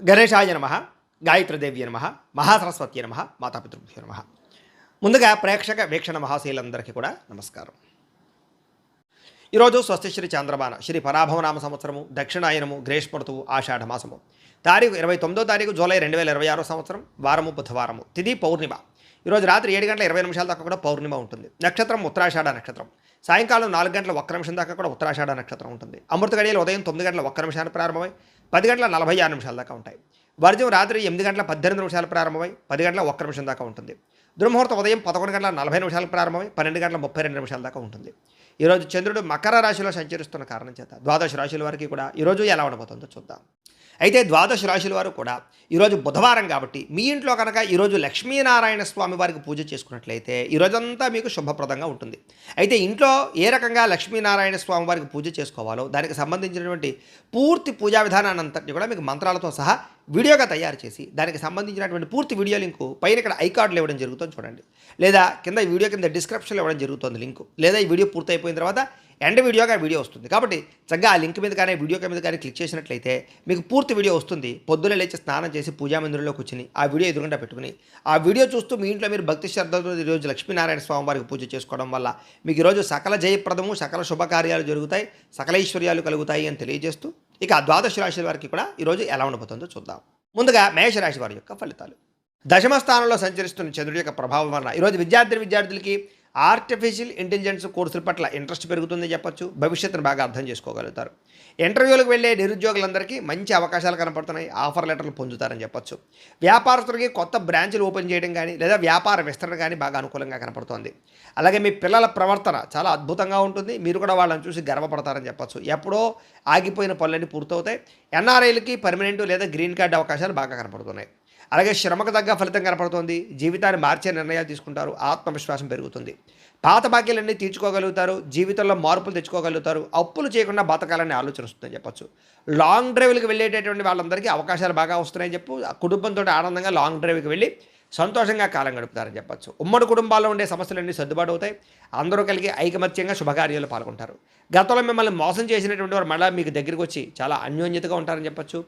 గణేశాయ నమ, గాయత్రీదేవ్య నమ, మహాసరస్వతి నమ, మాతాపితృభ్యో నమ. ముందుగా ప్రేక్షక వీక్షణ మహాశీలందరికీ కూడా నమస్కారం. ఈరోజు స్వస్తి శ్రీ చంద్రమాన శ్రీ పరాభవనామ సంవత్సరము, దక్షిణాయనము, గ్రీష్మఋతువు, ఆషాఢ మాసము. తారీఖు 29వ తారీఖు జూలై 2026 సంవత్సరం, వారము బుధవారము, తిథి పౌర్ణిమ. ఈరోజు రాత్రి 7 గంటల 20 నిమిషాల దాకా కూడా పౌర్ణిమ ఉంటుంది. నక్షత్రం ఉత్తరాషాఢ నక్షత్రం. సాయంకాలం 4 గంటల 1 నిమిషం దాకా కూడా ఉత్తరాషాఢ నక్షత్రం ఉంటుంది. అమృత గడియలు ఉదయం 9 గంటల 1 నిమిషానికి ప్రారంభమై 10 గంటల 46 నిమిషాల దాకా ఉంటాయి. వర్జం రాత్రి 8 గంటల 18 నిమిషాలు ప్రారంభమై 10 గంటల 1 నిమిషం దాకా ఉంటుంది. దుర్ముహూర్తం ఉదయం 11 గంటల 40 నిమిషాలకు ప్రారంభమై 12 గంటల 32 నిమిషాల దాకా ఉంటుంది. ఈరోజు చంద్రుడు మకర రాశిలో సంచరిస్తున్న కారణం చేత ద్వాదశ రాశుల వారికి కూడా ఈరోజు ఎలా ఉండబోతుందో చూద్దాం. అయితే ద్వాదశ రాశుల వారు కూడా ఈరోజు బుధవారం కాబట్టి మీ ఇంట్లో కనుక ఈరోజు లక్ష్మీనారాయణ స్వామి వారికి పూజ చేసుకున్నట్లయితే ఈరోజంతా మీకు శుభప్రదంగా ఉంటుంది. అయితే ఇంట్లో ఏ రకంగా లక్ష్మీనారాయణ స్వామి వారికి పూజ చేసుకోవాలో దానికి సంబంధించినటువంటి పూర్తి పూజా విధానాన్ని అంతటిని కూడా మీకు మంత్రాలతో సహా వీడియోగా తయారు చేసి దానికి సంబంధించినటువంటి పూర్తి వీడియో లింకు పైన ఇక్కడ ఐకార్డులు ఇవ్వడం జరుగుతుంది చూడండి, లేదా కింద ఈ వీడియో కింద డిస్క్రిప్షన్లో ఇవ్వడం జరుగుతుంది లింకు, లేదా ఈ వీడియో పూర్తి అయిపోయిన తర్వాత ఎండ్ వీడియోగా వీడియో వస్తుంది. కాబట్టి చక్కగా ఆ లింక్ మీద కానీ వీడియో మీద కానీ క్లిక్ చేసినట్లయితే మీకు పూర్తి వీడియో వస్తుంది. పొద్దున్నే లేచి స్నానం చేసి పూజా మందిరంలో కూర్చుని ఆ వీడియో ఎదురుగా పెట్టుకుని ఆ వీడియో చూస్తూ మీ ఇంట్లో మీరు భక్తి శ్రద్ధతో ఈరోజు లక్ష్మీనారాయణ స్వామి వారికి పూజ చేసుకోవడం వల్ల మీకు ఈరోజు సకల జయప్రదము, సకల శుభకార్యాలు జరుగుతాయి, సకల ఐశ్వర్యాలు కలుగుతాయి అని తెలియజేస్తూ ఇక ద్వాదశ రాశుల వారికి కూడా ఈరోజు ఎలా ఉండబోతుందో చూద్దాం. ముందుగా మేషరాశి వారి యొక్క ఫలితాలు. దశమ స్థానంలో సంచరిస్తున్న చంద్రుడి యొక్క ప్రభావం వలన ఈరోజు విద్యార్థులకి ఆర్టిఫిషియల్ ఇంటెలిజెన్స్ కోర్సుల పట్ల ఇంట్రెస్ట్ పెరుగుతుందని చెప్పొచ్చు. భవిష్యత్తును బాగా అర్థం చేసుకోగలుగుతారు. ఇంటర్వ్యూలకు వెళ్ళే నిరుద్యోగులందరికీ మంచి అవకాశాలు కనపడుతున్నాయి, ఆఫర్ లెటర్లు పొందుతారని చెప్పొచ్చు. వ్యాపారస్తులకి కొత్త బ్రాంచ్లు ఓపెన్ చేయడం కానీ లేదా వ్యాపార విస్తరణ కానీ బాగా అనుకూలంగా కనపడుతోంది. అలాగే మీ పిల్లల ప్రవర్తన చాలా అద్భుతంగా ఉంటుంది, మీరు కూడా వాళ్ళని చూసి గర్వపడతారని చెప్పొచ్చు. ఎప్పుడో ఆగిపోయిన పనులన్నీ పూర్తవుతాయి. ఎన్ఆర్ఐలకి పర్మనెంట్ లేదా గ్రీన్ కార్డు అవకాశాలు బాగా కనపడుతున్నాయి. అలాగే శ్రమకు తగ్గ ఫలితం కనపడుతోంది. జీవితాన్ని మార్చే నిర్ణయాలు తీసుకుంటారు, ఆత్మవిశ్వాసం పెరుగుతుంది. పాత బాకీలన్నీ తీర్చుకోగలుగుతారు, జీవితంలో మార్పులు తెచ్చుకోగలుగుతారు, అప్పులు చేయకుండా బతకాలని ఆలోచన వస్తుందని చెప్పచ్చు. లాంగ్ డ్రైవ్లకు వెళ్ళేటటువంటి వాళ్ళందరికీ అవకాశాలు బాగా వస్తున్నాయని చెప్పు. కుటుంబంతో ఆనందంగా లాంగ్ డ్రైవ్కి వెళ్ళి సంతోషంగా కాలం గడుపుతారని చెప్పచ్చు. ఉమ్మడి కుటుంబాల్లో ఉండే సమస్యలన్నీ సర్దుబాటు అవుతాయి. అందరూ కలిగి ఐకమత్యంగా శుభకార్యాలు పాల్గొంటారు. గతంలో మిమ్మల్ని మోసం చేసినటువంటి వారు మళ్ళీ మీకు దగ్గరికి వచ్చి చాలా అన్యోన్యతగా ఉంటారని చెప్పచ్చు.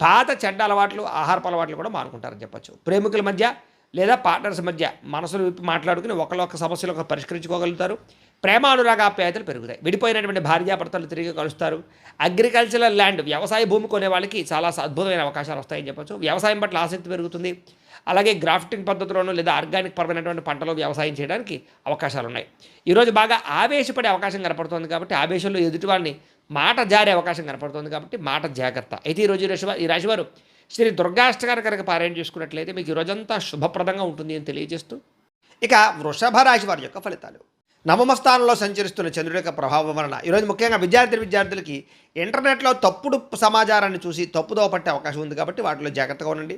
పాత చెడ్డ అలవాట్లు, ఆహారపు అలవాట్లు కూడా మానుకుంటారని చెప్పచ్చు. ప్రేమికుల మధ్య లేదా పార్ట్నర్స్ మధ్య మనసులు విప్పి మాట్లాడుకుని ఒకళ్ళొక సమస్యలు ఒక పరిష్కరించుకోగలుగుతారు. ప్రేమ అనురాగాప్యాయతలు పెరుగుతాయి. విడిపోయినటువంటి భార్యాభర్తలు తిరిగి కలుస్తారు. అగ్రికల్చరల్ ల్యాండ్, వ్యవసాయ భూమి కొనే వాళ్ళకి చాలా అద్భుతమైన అవకాశాలు వస్తాయని చెప్పచ్చు. వ్యవసాయం పట్ల ఆసక్తి పెరుగుతుంది. అలాగే గ్రాఫ్టింగ్ పద్ధతిలోనూ లేదా ఆర్గానిక్ పరమైనటువంటి పంటలో వ్యవసాయం చేయడానికి అవకాశాలు ఉన్నాయి. ఈరోజు బాగా ఆవేశపడే అవకాశం కనపడుతుంది కాబట్టి ఆవేశంలో ఎదుటి వాళ్ళని మాట జారే అవకాశం కనపడుతుంది కాబట్టి మాట జాగ్రత్త. అయితే ఈరోజు ఈ రాశివారు శ్రీ దుర్గాష్టకాన్ని కనుక పారాయణ చేసుకున్నట్లయితే మీకు ఈ రోజంతా శుభప్రదంగా ఉంటుంది అని తెలియజేస్తూ ఇక వృషభ రాశి వారి యొక్క ఫలితాలు. నవమ స్థానంలో సంచరిస్తున్న చంద్రుడి యొక్క ప్రభావం వలన ఈరోజు ముఖ్యంగా విద్యార్థులకి ఇంటర్నెట్లో తప్పుడు సమాచారాన్ని చూసి తప్పుదో పట్టే అవకాశం ఉంది కాబట్టి వాటిలో జాగ్రత్తగా ఉండండి.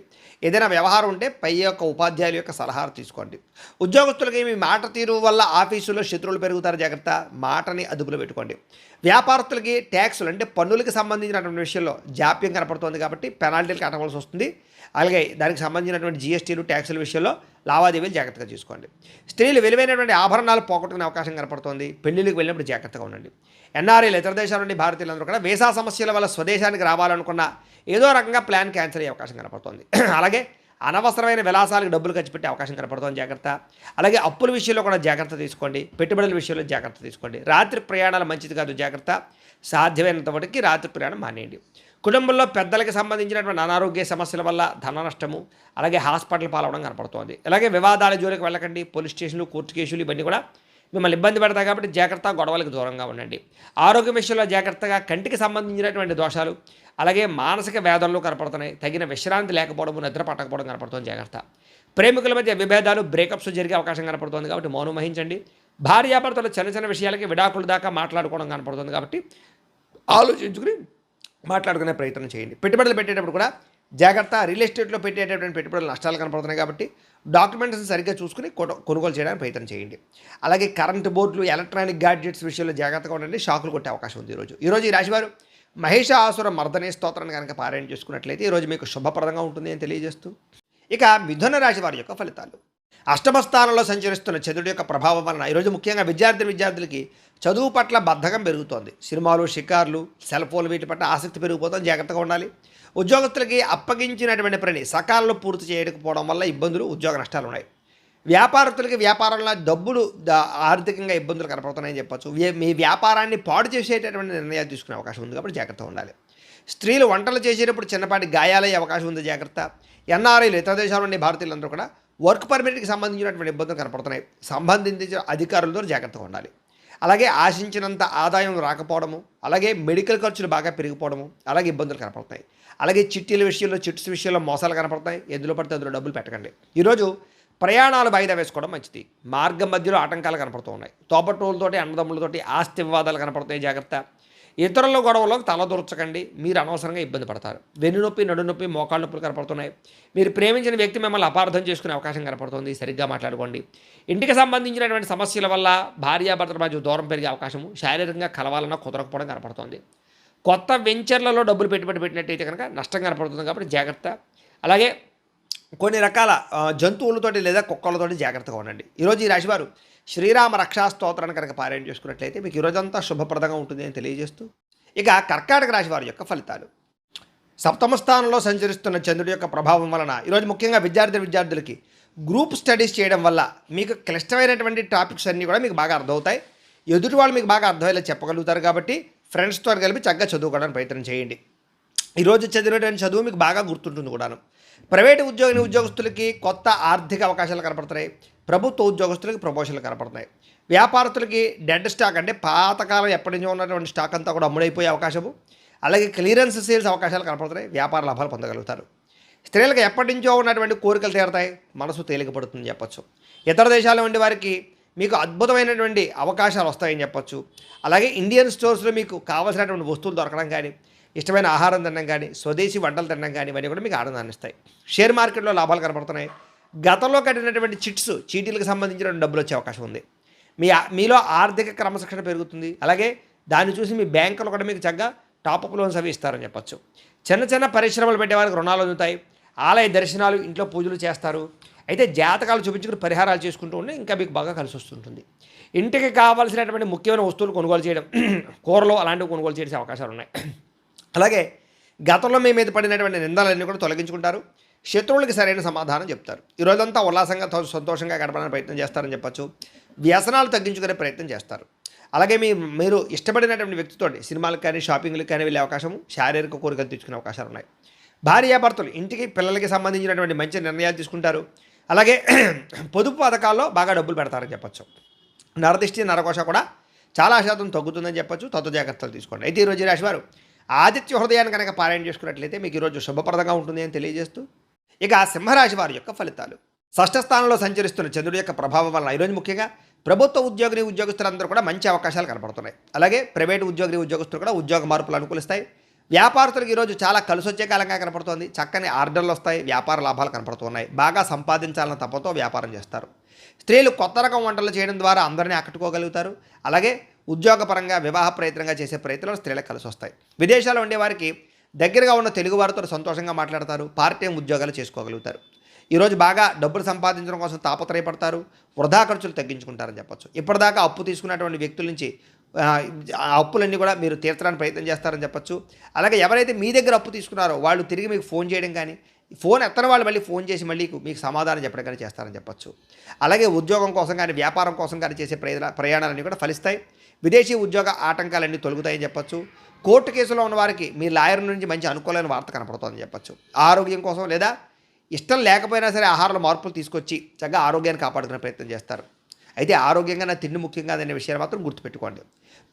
ఏదైనా వ్యవహారం ఉంటే పై యొక్క ఉపాధ్యాయుల యొక్క సలహాలు తీసుకోండి. ఉద్యోగస్తులకి మీ మాట తీరు వల్ల ఆఫీసులో శత్రువులు పెరుగుతారు, జాగ్రత్త. మాటని అదుపులో పెట్టుకోండి. వ్యాపారస్తులకి ట్యాక్సులు అంటే పన్నులకి సంబంధించినటువంటి విషయంలో జాప్యం కనపడుతుంది కాబట్టి పెనాల్టీలు కట్టవలసి వస్తుంది. అలాగే దానికి సంబంధించినటువంటి జీఎస్టీలు, ట్యాక్సుల విషయంలో లావాదేవీలు జాగ్రత్తగా చూసుకోండి. స్త్రీలు విలువైనటువంటి ఆభరణాలు పోగొట్టుకునే అవకాశం కనపడుతోంది. పెళ్లిళ్ళకి వెళ్ళినప్పుడు జాగ్రత్తగా ఉండండి. ఎన్ఆర్ఐలు, ఇతర దేశాల నుండి భారతీయులందరూ కూడా వీసా సమస్యల వల్ల స్వదేశానికి రావాలనుకున్న ఏదో రకంగా ప్లాన్ క్యాన్సిల్ అయ్యే అవకాశం కనపడుతుంది. అలాగే అనవసరమైన విలాసాలకు డబ్బులు ఖర్చు పెట్టే అవకాశం కనపడుతుంది, జాగ్రత్త. అలాగే అప్పుల విషయంలో కూడా జాగ్రత్త తీసుకోండి. పెట్టుబడుల విషయంలో జాగ్రత్త తీసుకోండి. రాత్రి ప్రయాణాలు మంచిది కాదు, జాగ్రత్త. సాధ్యమైనంత వరకు రాత్రి ప్రయాణం మానేయండి. కుటుంబంలో పెద్దలకి సంబంధించినటువంటి అనారోగ్య సమస్యల వల్ల ధన నష్టము, అలాగే హాస్పిటల్ పాలవడం కనపడుతోంది. అలాగే వివాదాల జోలికి వెళ్ళకండి. పోలీస్ స్టేషన్లు, కోర్టు కేసులు ఇవన్నీ కూడా మిమ్మల్ని ఇబ్బంది పెడతాయి కాబట్టి జాగ్రత్త, గొడవలకు దూరంగా ఉండండి. ఆరోగ్య విషయంలో జాగ్రత్తగా. కంటికి సంబంధించినటువంటి దోషాలు, అలాగే మానసిక వేదనలు కనపడుతున్నాయి. తగిన విశ్రాంతి లేకపోవడం, నిద్ర పట్టకపోవడం కనపడుతుంది, జాగ్రత్త. ప్రేమికుల మధ్య విభేదాలు, బ్రేకప్స్ జరిగే అవకాశం కనపడుతుంది కాబట్టి మౌనం వహించండి. భార్యాభర్తలు చిన్న చిన్న విషయాలకి విడాకుల దాకా మాట్లాడుకోవడం కనపడుతుంది కాబట్టి ఆలోచించుకుని మాట్లాడుకునే ప్రయత్నం చేయండి. పెట్టుబడులు పెట్టేటప్పుడు కూడా జాగ్రత్త. రియల్ ఎస్టేట్లో పెట్టేటటువంటి పెట్టుబడులు నష్టాలు కనపడుతున్నాయి కాబట్టి డాక్యుమెంట్స్ని సరిగ్గా చూసుకుని కొనుగోలు చేయడానికి ప్రయత్నం చేయండి. అలాగే కరెంటు బోర్డులు, ఎలక్ట్రానిక్ గ్యాడ్జెట్స్ విషయంలో జాగ్రత్తగా ఉండండి. షాకులు కొట్టే అవకాశం ఉంది ఈరోజు ఈ రాశివారు మహిషాసుర మర్దనే స్తోత్రాన్ని కనుక పారాయణ చేసుకున్నట్లయితే ఈరోజు మీకు శుభప్రదంగా ఉంటుంది అని తెలియజేస్తూ ఇక మిథున రాశి వారి యొక్క ఫలితాలు. అష్టమ స్థానంలో సంచరిస్తున్న చంద్రుడి యొక్క ప్రభావం వలన ఈరోజు ముఖ్యంగా విద్యార్థులకి చదువు పట్ల బద్ధకం పెరుగుతోంది. సినిమాలు, షికార్లు, సెల్ ఫోన్లు వీటి పట్ల ఆసక్తి పెరిగిపోతుంది, జాగ్రత్తగా ఉండాలి. ఉద్యోగస్తులకి అప్పగించినటువంటి పని సకాలంలో పూర్తి చేయకపోవడం వల్ల ఇబ్బందులు, ఉద్యోగ నష్టాలు ఉన్నాయి. వ్యాపారస్తులకి వ్యాపారంలో డబ్బులు ఆర్థికంగా ఇబ్బందులు కనపడుతున్నాయని చెప్పొచ్చు. మీ వ్యాపారాన్ని పాడు చేసేటటువంటి నిర్ణయాలు తీసుకునే అవకాశం ఉంది కాబట్టి జాగ్రత్తగా ఉండాలి. స్త్రీలు వంటలు చేసేటప్పుడు చిన్నపాటి గాయాలయ్యే అవకాశం ఉంది, జాగ్రత్త. ఎన్ఆర్ఐలు, ఇతర దేశాల నుండి భారతీయులందరూ కూడా వర్క్ పర్మిట్కి సంబంధించినటువంటి ఇబ్బందులు కనపడుతున్నాయి. సంబంధించిన అధికారులతో జాగ్రత్తగా ఉండాలి. అలాగే ఆశించినంత ఆదాయం రాకపోవడము, అలాగే మెడికల్ ఖర్చులు బాగా పెరిగిపోవడము, అలాగే ఇబ్బందులు కనపడుతున్నాయి. అలాగే చిట్టీల విషయంలో, చిట్స్ విషయంలో మోసాలు కనపడుతున్నాయి. ఎందులో పడితే అందులో డబ్బులు పెట్టకండి. ఈరోజు ప్రయాణాలు వాయిదా వేసుకోవడం మంచిది. మార్గం మధ్యలో ఆటంకాలు కనపడుతూ ఉన్నాయి. తోబట్టువులతోటి, అన్నదమ్ములతోటి ఆస్తి వివాదాలు కనపడుతాయి, జాగ్రత్త. ఇతరుల గొడవలోకి తలదూర్చకండి, మీరు అనవసరంగా ఇబ్బంది పడతారు. వెన్నునొప్పి, నడునొప్పి, మోకాళ్ళ నొప్పులు కనపడుతున్నాయి. మీరు ప్రేమించిన వ్యక్తి మిమ్మల్ని అపార్థం చేసుకునే అవకాశం కనపడుతుంది, సరిగ్గా మాట్లాడుకోండి. ఇంటికి సంబంధించినటువంటి సమస్యల వల్ల భార్యాభర్తల మధ్య దూరం పెరిగే అవకాశము, శారీరకంగా కలవాలన్నా కుదరకపోవడం కనపడుతుంది. కొత్త వెంచర్లలో డబ్బులు పెట్టుబడి పెట్టినట్టయితే కనుక నష్టం కనపడుతుంది కాబట్టి జాగ్రత్త. అలాగే కొన్ని రకాల జంతువులతోటి లేదా కుక్కలతోటి జాగ్రత్తగా ఉండండి. ఈరోజు ఈ రాశివారు శ్రీరామ రక్షా స్తోత్రాన్ని కనుక పారాయణ చేసుకున్నట్లయితే మీకు ఈరోజంతా శుభప్రదంగా ఉంటుంది అని తెలియజేస్తూ, ఇక కర్కాటక రాశి వారి యొక్క ఫలితాలు. సప్తమ స్థానంలో సంచరిస్తున్న చంద్రుడి యొక్క ప్రభావం వలన ఈరోజు ముఖ్యంగా విద్యార్థులకి గ్రూప్ స్టడీస్ చేయడం వల్ల మీకు క్లిష్టమైనటువంటి టాపిక్స్ అన్నీ కూడా మీకు బాగా అర్థమవుతాయి. ఎదుటి వాళ్ళు మీకు బాగా అర్థమయ్యేలా చెప్పగలుగుతారు కాబట్టి ఫ్రెండ్స్తో కలిపి చక్కగా చదువుకోవడానికి ప్రయత్నం చేయండి. ఈరోజు చదివినటువంటి చదువు మీకు బాగా గుర్తుంటుంది కూడాను. ప్రైవేటు ఉద్యోగస్తులకి కొత్త ఆర్థిక అవకాశాలు కనపడుతున్నాయి. ప్రభుత్వ ఉద్యోగస్తులకి ప్రమోషన్లు కనపడుతున్నాయి. వ్యాపారస్తులకి డెడ్ స్టాక్, అంటే పాతకాలం ఎప్పటి నుంచో ఉన్నటువంటి స్టాక్ అంతా కూడా అమ్ముడైపోయే అవకాశము, అలాగే క్లియరెన్స్ సేల్స్ అవకాశాలు కనపడుతున్నాయి. వ్యాపార లాభాలు పొందగలుగుతారు. స్త్రీలకు ఎప్పటి నుంచో ఉన్నటువంటి కోరికలు తీరతాయి, మనసు తేలికపడుతుంది చెప్పచ్చు. ఇతర దేశాల నుండి వారికి మీకు అద్భుతమైనటువంటి అవకాశాలు వస్తాయని చెప్పచ్చు. అలాగే ఇండియన్ స్టోర్స్లో మీకు కావాల్సినటువంటి వస్తువులు దొరకడం కానీ, ఇష్టమైన ఆహారం తినడం కానీ, స్వదేశీ వంటలు తినడం కానీ, ఇవన్నీ కూడా మీకు ఆనందాన్ని ఇస్తాయి. షేర్ మార్కెట్లో లాభాలు కనపడుతున్నాయి. గతంలో కట్టినటువంటి చీటీలకు సంబంధించిన డబ్బులు వచ్చే అవకాశం ఉంది. మీలో ఆర్థిక క్రమశిక్షణ పెరుగుతుంది. అలాగే దాన్ని చూసి మీ బ్యాంకులు కూడా మీకు చక్కగా టాపప్ లోన్స్ అవి ఇస్తారని చెప్పచ్చు. చిన్న చిన్న పరిశ్రమలు పెట్టే వారికి రుణాలు అందుతాయి. ఆలయ దర్శనాలు, ఇంట్లో పూజలు చేస్తారు. అయితే జాతకాలు చూపించుకుని పరిహారాలు చేసుకుంటూ ఉంటే ఇంకా మీకు బాగా కలిసి వస్తుంటుంది. ఇంటికి కావాల్సినటువంటి ముఖ్యమైన వస్తువులు కొనుగోలు చేయడం, కూరలు అలాంటివి కొనుగోలు చేసే అవకాశాలు ఉన్నాయి. అలాగే గతంలో మీ మీద పడినటువంటి నిందలన్నీ కూడా తొలగించుకుంటారు. శత్రువులకి సరైన సమాధానం చెప్తారు. ఈరోజంతా ఉల్లాసంగా, సంతోషంగా గడపడానికి ప్రయత్నం చేస్తారని చెప్పచ్చు. వ్యసనాలు తగ్గించుకునే ప్రయత్నం చేస్తారు. అలాగే మీరు ఇష్టపడినటువంటి వ్యక్తితో సినిమాలకు కానీ, షాపింగ్లకు కానీ వెళ్ళే అవకాశము, శారీరక కోరికలు తెచ్చుకునే అవకాశాలు ఉన్నాయి. భార్యాభర్తలు ఇంటికి, పిల్లలకి సంబంధించినటువంటి మంచి నిర్ణయాలు తీసుకుంటారు. అలాగే పొదుపు పథకాల్లో బాగా డబ్బులు పెడతారని చెప్పచ్చు. నరదిష్టి, నరకోశ కూడా చాలా శాతం తగ్గుతుందని చెప్పచ్చు. తత్వ జాగ్రత్తలు తీసుకోండి. అయితే ఈరోజు రాశి వారు ఆదిత్య హృదయాన్ని కనుక పారాయణ చేసుకున్నట్లయితే మీకు ఈరోజు శుభప్రదంగా ఉంటుంది అని తెలియజేస్తూ, ఇక సింహరాశి వారి యొక్క ఫలితాలు. షష్ఠ స్థానంలో సంచరిస్తున్న చంద్రుడి యొక్క ప్రభావం వలన ఈరోజు ముఖ్యంగా ప్రభుత్వ ఉద్యోగులందరూ కూడా మంచి అవకాశాలు కనపడుతున్నాయి. అలాగే ప్రైవేటు ఉద్యోగస్తులు కూడా ఉద్యోగ మార్పులు అనుకూలిస్తాయి. వ్యాపారస్తులకు ఈరోజు చాలా కలిసి వచ్చే కాలంగా కనపడుతోంది. చక్కని ఆర్డర్లు వస్తాయి. వ్యాపార లాభాలు కనపడుతున్నాయి. బాగా సంపాదించాలన్న తపంతో వ్యాపారం చేస్తారు. స్త్రీలు కొత్త రకం వంటలు చేయడం ద్వారా అందరినీ ఆకట్టుకోగలుగుతారు. అలాగే ఉద్యోగపరంగా, వివాహ ప్రయత్నంగా చేసే ప్రయత్నాలు స్త్రీలకు కలిసి వస్తాయి. విదేశాల్లో ఉండేవారికి దగ్గరగా ఉన్న తెలుగు వారితో సంతోషంగా మాట్లాడతారు. పార్ట్ టైం ఉద్యోగాలు చేసుకోగలుగుతారు. ఈరోజు బాగా డబ్బులు సంపాదించడం కోసం తాపత్రయపడతారు. వృధా ఖర్చులు తగ్గించుకుంటారని చెప్పచ్చు. ఇప్పటిదాకా అప్పు తీసుకున్నటువంటి వ్యక్తుల నుంచి ఆ అప్పులన్నీ కూడా మీరు తీర్చడానికి ప్రయత్నం చేస్తారని చెప్పచ్చు. అలాగే ఎవరైతే మీ దగ్గర అప్పు తీసుకున్నారో వాళ్ళు తిరిగి మీకు ఫోన్ చేయడం కానీ, ఫోన్ ఎత్తని వాళ్ళు మళ్ళీ ఫోన్ చేసి మళ్ళీ మీకు సమాధానం చెప్పడం కానీ చేస్తారని చెప్పచ్చు. అలాగే ఉద్యోగం కోసం కానీ, వ్యాపారం కోసం కానీ చేసే ప్రయాణాలన్నీ కూడా ఫలిస్తాయి. విదేశీ ఉద్యోగ ఆటంకాలన్నీ తొలగుతాయని చెప్పచ్చు. కోర్టు కేసులో ఉన్న వారికి మీ లాయర్ నుంచి మంచి అనుకూలమైన వార్త కనపడుతుందని చెప్పచ్చు. ఆరోగ్యం కోసం లేదా ఇష్టం లేకపోయినా సరే ఆహారంలో మార్పులు తీసుకొచ్చి చక్కగా ఆరోగ్యాన్ని కాపాడుకునే ప్రయత్నం చేస్తారు. అయితే ఆరోగ్యంగా నా తిండి ముఖ్యంగా అనే విషయాన్ని మాత్రం గుర్తుపెట్టుకోండి.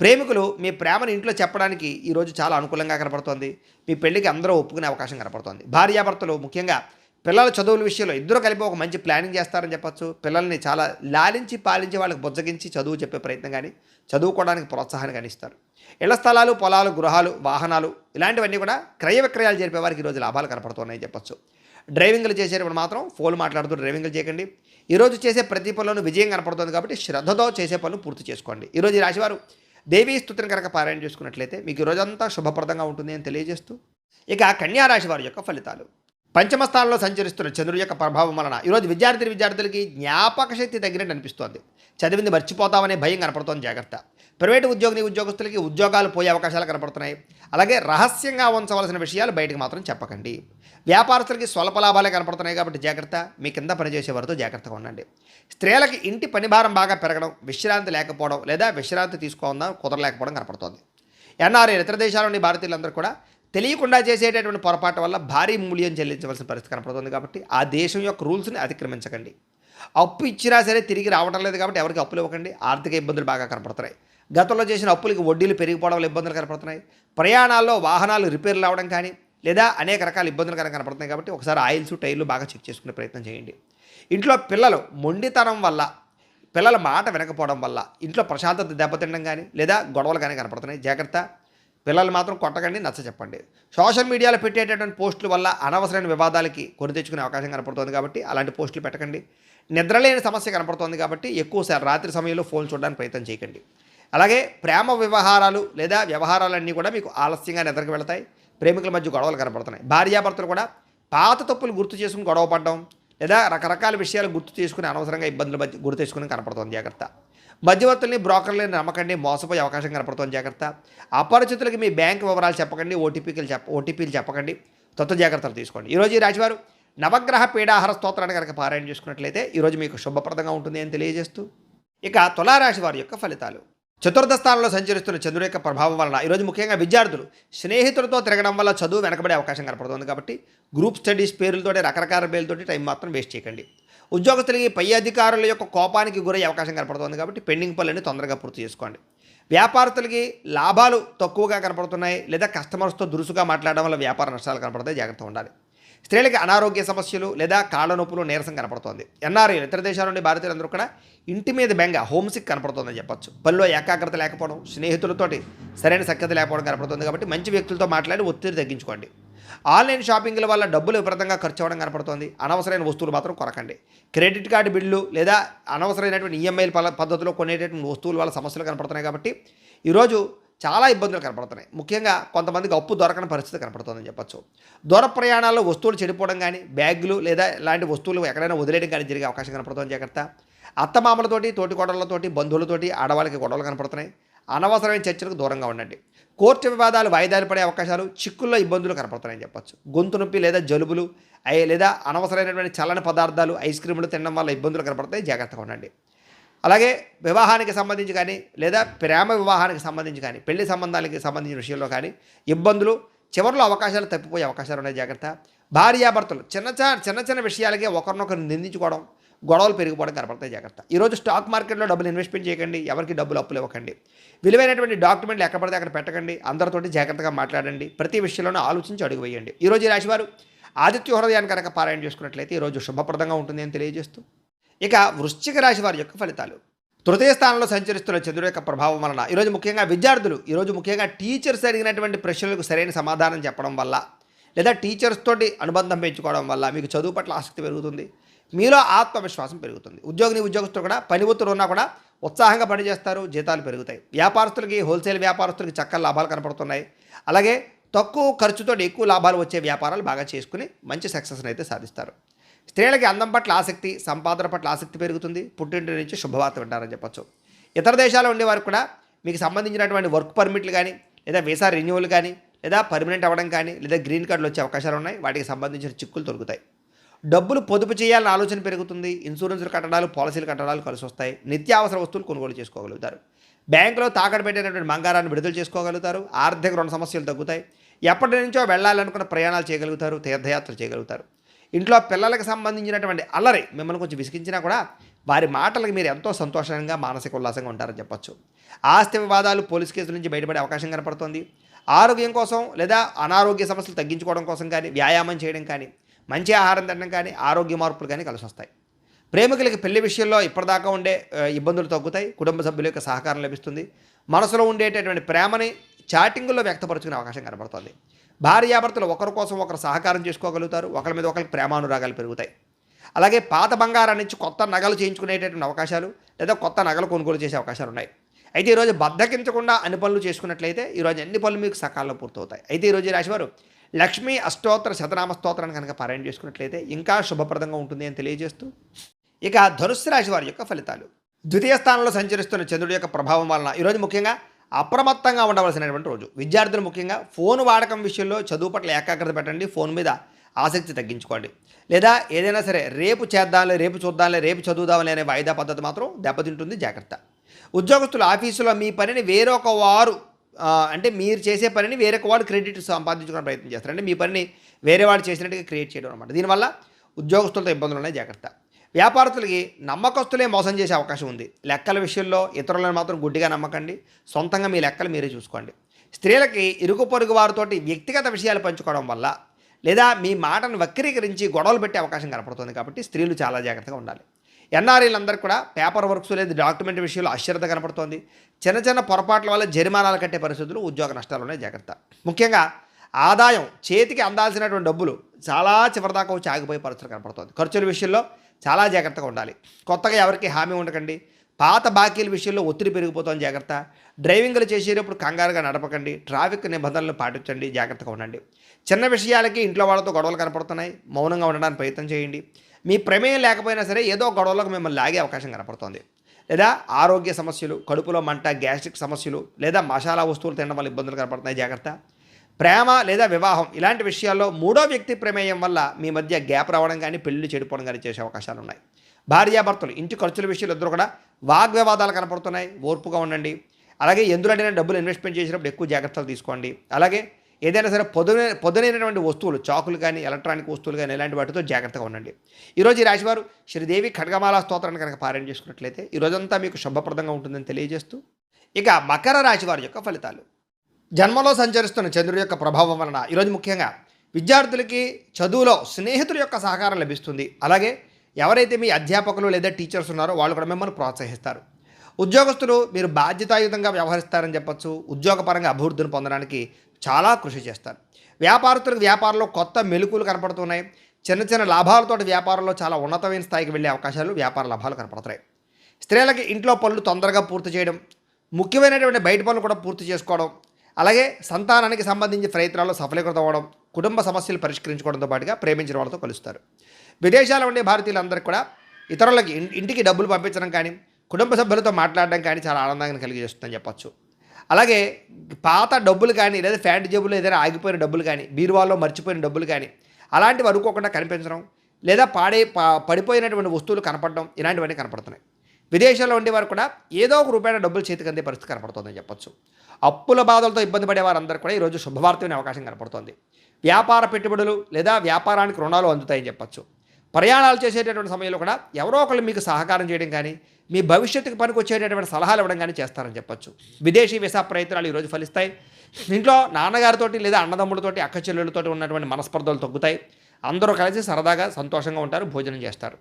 ప్రేమికులు మీ ప్రేమను ఇంట్లో చెప్పడానికి ఈరోజు చాలా అనుకూలంగా కనపడుతోంది. మీ పెళ్లికి అందరూ ఒప్పుకునే అవకాశం కనపడుతోంది. భార్యాభర్తలు ముఖ్యంగా పిల్లల చదువుల విషయంలో ఇద్దరు కలిపి ఒక మంచి ప్లానింగ్ చేస్తారని చెప్పచ్చు. పిల్లల్ని చాలా లాలించి పాలించి వాళ్ళకి బుజ్జగించి చదువు చెప్పే ప్రయత్నం కానీ, చదువుకోవడానికి ప్రోత్సాహాన్ని కానీ ఇస్తారు. ఇళ్ల స్థలాలు, పొలాలు, గృహాలు, వాహనాలు ఇలాంటివన్నీ కూడా క్రయ విక్రయాలు జరిపే వారికి ఈరోజు లాభాలు కనపడుతున్నాయని చెప్పచ్చు. డ్రైవింగ్లు చేసేటప్పుడు మాత్రం ఫోన్ మాట్లాడుతూ డ్రైవింగ్లు చేయకండి. ఈరోజు చేసే ప్రతి పనులను విజయం కనపడుతుంది కాబట్టి శ్రద్ధతో చేసే పనులు పూర్తి చేసుకోండి. ఈరోజు ఈ రాశివారు దేవీ స్తుతిని కనుక పారాయణ చేసుకున్నట్లయితే మీకు ఈరోజంతా శుభప్రదంగా ఉంటుంది అని తెలియజేస్తూ, ఇక కన్యా రాశి వారి యొక్క ఫలితాలు. పంచమ స్థానంలో సంచరిస్తున్న చంద్రుడి యొక్క ప్రభావం వలన ఈరోజు విద్యార్థులకి జ్ఞాపక శక్తి తగ్గినట్టు అనిపిస్తోంది. చదివింది మర్చిపోతామనే భయం కనపడుతోంది, జాగ్రత్త. ప్రైవేటు ఉద్యోగస్తులకి ఉద్యోగాలు పోయే అవకాశాలు కనపడుతున్నాయి. అలాగే రహస్యంగా ఉంచవలసిన విషయాలు బయటకు మాత్రం చెప్పకండి. వ్యాపారస్తులకి స్వల్ప లాభాలే కనపడుతున్నాయి కాబట్టి జాగ్రత్త. మీ కింద పనిచేసే వారితో జాగ్రత్తగా ఉండండి. స్త్రీలకి ఇంటి పని భారం బాగా పెరగడం, విశ్రాంతి లేకపోవడం లేదా విశ్రాంతి తీసుకోవడం కుదరలేకపోవడం కనపడుతోంది. ఎన్ఆర్ఐ ఇతర దేశాల నుండి భారతీయులందరూ కూడా తెలియకుండా చేసేటటువంటి పొరపాటు వల్ల భారీ మూల్యం చెల్లించవలసిన పరిస్థితి కనపడుతుంది కాబట్టి ఆ దేశం యొక్క రూల్స్ని అతిక్రమించకండి. అప్పు ఇచ్చినా సరే తిరిగి రావడం లేదు కాబట్టి ఎవరికి అప్పులు ఇవ్వకండి. ఆర్థిక ఇబ్బందులు బాగా కనపడుతున్నాయి. గతంలో చేసిన అప్పులకి వడ్డీలు పెరిగిపోవడం వల్ల ఇబ్బందులు కనపడుతున్నాయి. ప్రయాణాల్లో వాహనాలు రిపేర్లు అవ్వడం కానీ లేదా అనేక రకాల ఇబ్బందులు కనపడుతున్నాయి కాబట్టి ఒకసారి ఆయిల్స్ టైర్లు బాగా చెక్ చేసుకునే ప్రయత్నం చేయండి. ఇంట్లో పిల్లలు మొండితనం వల్ల, పిల్లల మాట వినకపోవడం వల్ల ఇంట్లో ప్రశాంతత దెబ్బతినడం కానీ లేదా గొడవలు కానీ కనపడుతున్నాయి, జాగ్రత్త. పిల్లలు మాత్రం కొట్టకండి, నచ్చ చెప్పండి. సోషల్ మీడియాలో పెట్టేటటువంటి పోస్టుల వల్ల అనవసరమైన వివాదాలకి కొని తెచ్చుకునే అవకాశం కనపడుతుంది కాబట్టి అలాంటి పోస్టులు పెట్టకండి. నిద్రలేని సమస్య కనపడుతుంది కాబట్టి ఎక్కువసారి రాత్రి సమయంలో ఫోన్ చూడడానికి ప్రయత్నం చేయకండి. అలాగే ప్రేమ వ్యవహారాలు లేదా వ్యవహారాలన్నీ కూడా మీకు ఆలస్యంగా నిద్రకు వెళతాయి. ప్రేమికుల మధ్య గొడవలు కనపడుతున్నాయి. భార్యాభర్తలు కూడా పాత తప్పులు గుర్తు చేసుకుని గొడవ పడడం లేదా రకరకాల విషయాలు గుర్తు చేసుకుని అనవసరంగా ఇబ్బందులు గుర్తు చేసుకుని కనపడుతుంది, జాగ్రత్త. మధ్యవర్తుల్ని బ్రోకర్లని నమ్మకండి, మోసపోయే అవకాశం కనపడుతుంది, జాగ్రత్త. అపరిచితులకి మీ బ్యాంక్ వివరాలు చెప్పకండి, ఓటీపీలు చెప్పకండి, జాగ్రత్తలు తీసుకోండి. ఈరోజు ఈ రాశివారు నవగ్రహ పీడాహార స్తోత్రాన్ని కనుక పారాయణ చేసుకున్నట్లయితే ఈరోజు మీకు శుభప్రదంగా ఉంటుంది అని తెలియజేస్తూ ఇక తులారాశి వారి యొక్క ఫలితాలు. చతుర్థ స్థానంలో సంచరిస్తున్న చంద్రుడి యొక్క ప్రభావం వలన ఈరోజు ముఖ్యంగా విద్యార్థులు స్నేహితులతో తిరగడం వల్ల చదువు వెనకబడే అవకాశం కనపడుతుంది కాబట్టి గ్రూప్ స్టడీస్ పేర్లతోటి రకరకాల పేర్లతోటి టైం మాత్రం వేస్ట్ చేయకండి. ఉద్యోగస్తులకి పై అధికారుల యొక్క కోపానికి గురయ్యే అవకాశం కనపడుతుంది కాబట్టి పెండింగ్ పనులని తొందరగా పూర్తి చేసుకోండి. వ్యాపారస్తులకి లాభాలు తక్కువగా కనపడుతున్నాయి లేదా కస్టమర్స్తో దురుసుగా మాట్లాడడం వల్ల వ్యాపార నష్టాలు కనపడతాయి, జాగ్రత్తగా ఉండాలి. స్త్రీలకి అనారోగ్య సమస్యలు లేదా కాళ్ళ నొప్పులు, నీరసం కనపడుతోంది. ఎన్ఆర్ఐ ఇతర దేశాల నుండి భారతీయులందరూ కూడా ఇంటి మీద బెంగ, హోమ్సిక్ కనపడుతుందని చెప్పొచ్చు. పనిలో ఏకాగ్రత లేకపోవడం, స్నేహితులతోటి సరైన సఖ్యత లేకపోవడం కనపడుతుంది కాబట్టి మంచి వ్యక్తులతో మాట్లాడి ఒత్తిడి తగ్గించుకోండి. ఆన్లైన్ షాపింగ్ల వల్ల డబ్బులు విపరీతంగా ఖర్చు అవ్వడం కనపడుతుంది. అనవసరమైన వస్తువులు మాత్రం కొనకండి. క్రెడిట్ కార్డు బిల్లు లేదా అనవసరమైనటువంటి ఈఎంఐల పద్ధతిలో కొనేటటువంటి వస్తువుల వల్ల సమస్యలు కనపడుతున్నాయి కాబట్టి ఈరోజు చాలా ఇబ్బందులు కనపడుతున్నాయి. ముఖ్యంగా కొంతమందికి అప్పు దొరకని పరిస్థితి కనపడుతుందని చెప్పచ్చు. దూర ప్రయాణాల్లో వస్తువులు చెడిపోవడం కానీ, బ్యాగులు లేదా ఇలాంటి వస్తువులు ఎక్కడైనా వదిలేయడం కానీ జరిగే అవకాశం కనపడుతుంది, జాగ్రత్త. అత్తమామలతోటి, తోటికోడళ్లతోటి, బంధువులతోటి ఆడవాళ్ళకి గొడవలు కనపడుతున్నాయి. అనవసరమైన చర్చలకు దూరంగా ఉండండి. కోర్టు వివాదాలు వాయిదాలు పడే అవకాశాలు, చిక్కుల్లో ఇబ్బందులు కనపడుతున్నాయని చెప్పచ్చు. గొంతు నొప్పి లేదా జలుబులు లేదా అనవసరమైనటువంటి చల్లని పదార్థాలు, ఐస్ క్రీములు తినడం వల్ల ఇబ్బందులు కనపడతాయి, జాగ్రత్తగా ఉండండి. అలాగే వివాహానికి సంబంధించి కానీ లేదా ప్రేమ వివాహానికి సంబంధించి కానీ పెళ్లి సంబంధాలకి సంబంధించిన విషయంలో కానీ ఇబ్బందులు, చివరిలో అవకాశాలు తప్పిపోయే అవకాశాలు ఉన్నాయి, జాగ్రత్త. భార్యాభర్తలు చిన్న విషయాలకే ఒకరినొకరు నిందించుకోవడం, గొడవలు పెరిగిపోవడం కనపడతాయి, జాగ్రత్త. ఈరోజు స్టాక్ మార్కెట్లో డబ్బులు ఇన్వెస్ట్మెంట్ చేయకండి, ఎవరికి డబ్బులు అప్పులు ఇవ్వకండి. విలువైనటువంటి డాక్యుమెంట్లు ఎక్కడ పడితే అక్కడ పెట్టకండి. అందరితోటి జాగ్రత్తగా మాట్లాడండి. ప్రతి విషయంలోనూ ఆలోచించి అడుగు వేయండి. ఈరోజు ఈ రాశివారు ఆదిత్య హృదయాన్ని కనుక పారాయణ చేసుకున్నట్లయితే ఈరోజు శుభప్రదంగా ఉంటుంది అని తెలియజేస్తూ ఇక వృశ్చిక రాశి వారి యొక్క ఫలితాలు. తృతీయ స్థానంలో సంచరిస్తున్న చంద్రుడి యొక్క ప్రభావం వలన ఈరోజు ముఖ్యంగా విద్యార్థులు, ఈరోజు ముఖ్యంగా టీచర్స్ అడిగినటువంటి ప్రశ్నలకు సరైన సమాధానం చెప్పడం వల్ల లేదా టీచర్స్ తోటి అనుబంధం పెంచుకోవడం వల్ల మీకు చదువు పట్ల ఆసక్తి పెరుగుతుంది, మీలో ఆత్మవిశ్వాసం పెరుగుతుంది. ఉద్యోగస్తులు కూడా పని ఒత్తిడి ఉన్నా కూడా ఉత్సాహంగా పనిచేస్తారు, జీతాలు పెరుగుతాయి. వ్యాపారస్తులకి, హోల్సేల్ వ్యాపారస్తులకి చక్కని లాభాలు కనపడుతున్నాయి. అలాగే తక్కువ ఖర్చుతో ఎక్కువ లాభాలు వచ్చే వ్యాపారాలు బాగా చేసుకుని మంచి సక్సెస్ని అయితే సాధిస్తారు. స్త్రీలకి అందం పట్ల ఆసక్తి, సంపాదన పట్ల ఆసక్తి పెరుగుతుంది. పుట్టింటి నుంచి శుభవార్త వింటారని చెప్పచ్చు. ఇతర దేశాల్లో ఉండేవారు కూడా మీకు సంబంధించినటువంటి వర్క్ పర్మిట్లు కానీ లేదా వీసా రెన్యువల్ కానీ లేదా పర్మనెంట్ అవ్వడం కానీ లేదా గ్రీన్ కార్డులు వచ్చే అవకాశాలు ఉన్నాయి. వాటికి సంబంధించిన చిక్కులు దొరుకుతాయి. డబ్బులు పొదుపు చేయాలన్న ఆలోచన పెరుగుతుంది. ఇన్సూరెన్సులు కట్టడాలు, పాలసీలు కట్టడాలు కలిసి వస్తాయి. నిత్యావసర వస్తువులు కొనుగోలు చేసుకోగలుగుతారు. బ్యాంకులో తాకట్టు పెట్టినటువంటి బంగారాన్ని విడుదల చేసుకోగలుగుతారు. ఆర్థిక రుణ సమస్యలు తగ్గుతాయి. ఎప్పటి నుంచో వెళ్ళాలనుకున్న ప్రయాణాలు చేయగలుగుతారు, తీర్థయాత్రలు చేయగలుగుతారు. ఇంట్లో పిల్లలకు సంబంధించినటువంటి అల్లరి మిమ్మల్ని కొంచెం విసిగించినా కూడా వారి మాటలకు మీరు ఎంతో సంతోషంగా, మానసిక ఉల్లాసంగా ఉంటారని చెప్పచ్చు. ఆస్తి వివాదాలు, పోలీస్ కేసుల నుంచి బయటపడే అవకాశం కనపడుతుంది. ఆరోగ్యం కోసం లేదా అనారోగ్య సమస్యలు తగ్గించుకోవడం కోసం కానీ, వ్యాయామం చేయడం కానీ, మంచి ఆహారం తినడం కానీ, ఆరోగ్య మార్పులు కానీ కలిసి వస్తాయి. ప్రేమికులకి పెళ్లి విషయంలో ఇప్పటిదాకా ఉండే ఇబ్బందులు తగ్గుతాయి. కుటుంబ సభ్యుల యొక్క సహకారం లభిస్తుంది. మనసులో ఉండేటటువంటి ప్రేమని చాటింగుల్లో వ్యక్తపరుచుకునే అవకాశం కనపడుతుంది. భార్యాభర్తలు ఒకరి కోసం ఒకరు సహకారం చేసుకోగలుగుతారు. ఒకరి మీద ఒకరికి ప్రేమానురాగాలు పెరుగుతాయి. అలాగే పాత బంగారాన్ని నుంచి కొత్త నగలు చేయించుకునేటటువంటి అవకాశాలు లేదా కొత్త నగలు కొనుగోలు చేసే అవకాశాలు ఉన్నాయి. అయితే ఈరోజు బద్దకించకుండా అన్ని పనులు చేసుకున్నట్లయితే ఈరోజు అన్ని పనులు మీకు సకాలంలో పూర్తవుతాయి. అయితే ఈరోజు రాశివారు లక్ష్మీ అష్టోత్తర శతనామ స్తోత్రాన్ని కనుక పారాయణ చేసుకున్నట్లయితే ఇంకా శుభప్రదంగా ఉంటుంది అని తెలియజేస్తూ, ఇక ధనుస్సు రాశి వారి యొక్క ఫలితాలు. ద్వితీయ స్థానంలో సంచరిస్తున్న చంద్రుడి యొక్క ప్రభావం వలన ఈరోజు ముఖ్యంగా అప్రమత్తంగా ఉండవలసినటువంటి రోజు. విద్యార్థులు ముఖ్యంగా ఫోన్ వాడకం విషయంలో చదువు పట్ల ఏకాగ్రత పెట్టండి. ఫోన్ మీద ఆసక్తి తగ్గించుకోండి. లేదా ఏదైనా సరే రేపు చేద్దాంలే, రేపు చూద్దాంలే, రేపు చదువుదాంలే అనే వాయిదా పద్ధతి మాత్రం దెబ్బతింటుంది, జాగ్రత్త. ఉద్యోగస్తులు ఆఫీసులో మీ పనిని వేరొక వారు అంటే మీరు చేసే పనిని వేరొక వాళ్ళు క్రెడిట్ సంపాదించుకునే ప్రయత్నం చేస్తారు. అంటే మీ పనిని వేరే వాళ్ళు చేసినట్టుగా క్రియేట్ చేయడం అనమాట. దీనివల్ల ఉద్యోగస్తులతో ఇబ్బందులు ఉన్నాయి, జాగ్రత్త. వ్యాపారస్తులకి నమ్మకస్తులే మోసం చేసే అవకాశం ఉంది. లెక్కల విషయంలో ఇతరులను మాత్రం గుడ్డిగా నమ్మకండి. సొంతంగా మీ లెక్కలు మీరే చూసుకోండి. స్త్రీలకి ఇరుగు పొరుగు వారితోటి వ్యక్తిగత విషయాలు పంచుకోవడం వల్ల లేదా మీ మాటను వక్రీకరించి గొడవలు పెట్టే అవకాశం కనపడుతుంది. కాబట్టి స్త్రీలు చాలా జాగ్రత్తగా ఉండాలి. ఎన్ఆర్ఐలందరికీ కూడా పేపర్ వర్క్స్ లేదా డాక్యుమెంట్ విషయంలో అశ్రద్ధ కనపడుతోంది. చిన్న చిన్న పొరపాట్ల వల్ల జరిమానాలు కట్టే పరిస్థితులు, ఉద్యోగ నష్టాలునే, జాగ్రత్త. ముఖ్యంగా ఆదాయం చేతికి అందాల్సినటువంటి డబ్బులు చాలా చివరిదాకా వచ్చి ఆగిపోయే పరిస్థితులు కనపడుతుంది. ఖర్చుల విషయంలో చాలా జాగ్రత్తగా ఉండాలి. కొత్తగా ఎవరికి హామీ ఉండకండి. పాత బాకీల విషయంలో ఒత్తిడి పెరిగిపోతుంది, జాగ్రత్త. డ్రైవింగ్లు చేసేటప్పుడు కంగారుగా నడపకండి. ట్రాఫిక్ నిబంధనలు పాటించండి, జాగ్రత్తగా ఉండండి. చిన్న విషయాలకి ఇంట్లో వాళ్ళతో గొడవలు కనపడుతున్నాయి, మౌనంగా ఉండడానికి ప్రయత్నం చేయండి. మీ ప్రమేయం లేకపోయినా సరే ఏదో గొడవలకు మిమ్మల్ని లాగే అవకాశం కనపడుతుంది. లేదా ఆరోగ్య సమస్యలు, కడుపులో మంట, గ్యాస్ట్రిక్ సమస్యలు, లేదా మసాలా వస్తువులు తినడం వల్ల ఇబ్బందులు కనపడుతున్నాయి, జాగ్రత్త. ప్రేమ లేదా వివాహం ఇలాంటి విషయాల్లో మూడో వ్యక్తి ప్రమేయం వల్ల మీ మధ్య గ్యాప్ రావడం కానీ పెళ్లి చెడిపోవడం కానీ చేసే అవకాశాలు ఉన్నాయి. భార్యాభర్తలు ఇంటి ఖర్చుల విషయాలు ఇద్దరు కూడా వాగ్వివాదాలు కనపడుతున్నాయి, ఓర్పుగా ఉండండి. అలాగే ఎందులోనైనా డబ్బులు ఇన్వెస్ట్మెంట్ చేసినప్పుడు ఎక్కువ జాగ్రత్తలు తీసుకోండి. అలాగే ఏదైనా సరే పొదునైనటువంటి వస్తువులు, చాకులు కానీ ఎలక్ట్రానిక్ వస్తువులు కానీ ఇలాంటి వాటితో జాగ్రత్తగా ఉండండి. ఈరోజు ఈ రాశివారు శ్రీదేవి ఖడ్గమాల స్తోత్రాన్ని కనుక పారాయణ చేసుకున్నట్లయితే ఈరోజంతా మీకు శుభప్రదంగా ఉంటుందని తెలియజేస్తూ, ఇక మకర రాశి వారి యొక్క ఫలితాలు. జన్మలో సంచరిస్తున్న చంద్రుడి యొక్క ప్రభావం వలన ఈరోజు ముఖ్యంగా విద్యార్థులకి చదువులో స్నేహితుల యొక్క సహకారం లభిస్తుంది. అలాగే ఎవరైతే మీ అధ్యాపకులు లేదా టీచర్స్ ఉన్నారో వాళ్ళు కూడా మిమ్మల్ని ప్రోత్సహిస్తారు. ఉద్యోగస్తులు మీరు బాధ్యతాయుతంగా వ్యవహరిస్తారని చెప్పచ్చు. ఉద్యోగపరంగా అభివృద్ధిని పొందడానికి చాలా కృషి చేస్తారు. వ్యాపారస్తులకు వ్యాపారంలో కొత్త మెలుకులు కనపడుతున్నాయి. చిన్న చిన్న లాభాలతో వ్యాపారంలో చాలా ఉన్నతమైన స్థాయికి వెళ్ళే అవకాశాలు, వ్యాపార లాభాలు కనపడుతున్నాయి. స్త్రీలకి ఇంట్లో పనులు తొందరగా పూర్తి చేయడం, ముఖ్యమైనటువంటి బయట పనులు కూడా పూర్తి చేసుకోవడం, అలాగే సంతానానికి సంబంధించి ప్రయత్నాల్లో సఫలీకృతం అవ్వడం, కుటుంబ సమస్యలు పరిష్కరించుకోవడంతో పాటుగా ప్రేమించిన వాళ్ళతో కలుస్తారు. విదేశాల్లో ఉండే భారతీయులందరికీ కూడా ఇతరులకి ఇంటికి డబ్బులు పంపించడం కానీ, కుటుంబ సభ్యులతో మాట్లాడడం కానీ చాలా ఆనందాన్ని కలిగజేస్తుందని చెప్పచ్చు. అలాగే పాత డబ్బులు కానీ లేదా ఫ్యాంట్ జేబులో ఏదైనా ఆగిపోయిన డబ్బులు కానీ, బీరువాలో మర్చిపోయిన డబ్బులు కానీ అలాంటివి అనుకోకుండా కనిపించడం, లేదా పడిపోయినటువంటి వస్తువులు కనపడడం, ఇలాంటివన్నీ కనపడుతున్నాయి. విదేశాల్లో ఉండేవారు కూడా ఏదో ఒక రూపాయల డబ్బులు చేతికి అందే పరిస్థితి కనపడుతుందని చెప్పచ్చు. అప్పుల బాధలతో ఇబ్బంది పడే వారందరూ కూడా ఈరోజు శుభవార్త వినే అవకాశం కనపడుతుంది. వ్యాపార పెట్టుబడులు లేదా వ్యాపారానికి రుణాలు అందుతాయని చెప్పచ్చు. ప్రయాణాలు చేసేటటువంటి సమయంలో కూడా ఎవరో ఒకళ్ళు మీకు సహకారం చేయడం కానీ, మీ భవిష్యత్తుకు పనికి వచ్చేటటువంటి సలహాలు ఇవ్వడం కానీ చేస్తారని చెప్పచ్చు. విదేశీ వీసా ప్రయత్నాలు ఈరోజు ఫలిస్తాయి. ఇంట్లో నాన్నగారితోటి లేదా అన్నదమ్ములతోటి, అక్క చెల్లెళ్ళతోటి ఉన్నటువంటి మనస్పర్ధలు తగ్గుతాయి. అందరూ కలిసి సరదాగా సంతోషంగా ఉంటారు, భోజనం చేస్తారు.